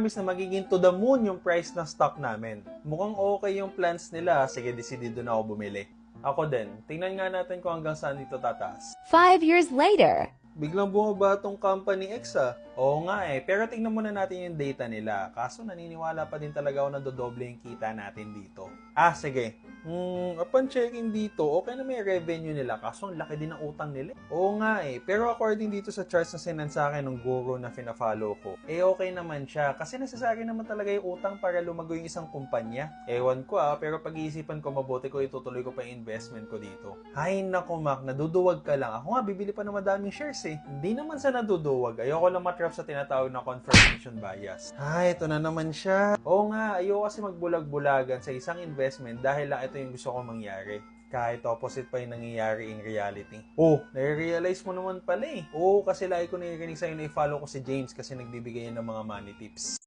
promise na magiging to the moon yung price ng stock namin. Mukhang okay yung plans nila. Sige, decidido na ako bumili. Ako din. Tingnan nga natin kung hanggang saan dito tataas. 5 years later. Biglang bumaba tong company X Oo nga pero tingnan muna natin yung data nila. Kaso naniniwala pa din talaga ako na dodoble yung kita natin dito. Sige. Upon checking dito, okay na may revenue nila. Kaso ang laki din ng utang nila. Oo nga pero according dito sa charts na sinend sa akin ng guru na fina-follow ko, okay naman siya. Kasi necessary naman talaga yung utang para lumago yung isang kumpanya. Ewan ko pero pag-iisipan ko mabuti ko itutuloy ko pa yung investment ko dito. Hay naku Mac, naduduwag ka lang. Ako nga, bibili pa ng madaming shares Hindi naman sa naduduwag. Ayoko lang matrap sa tinatawag na confirmation bias. Ito na naman siya. Oo nga, ayoko kasi magbulag-bulagan sa isang investment dahil ito yung gusto kong mangyari. Kahit opposite pa yung nangyayari in reality. Nare-realize mo naman pala Oo, kasi lagi ko naririnig sa'yo na i-follow ko si James kasi nagbibigay yan ng mga money tips.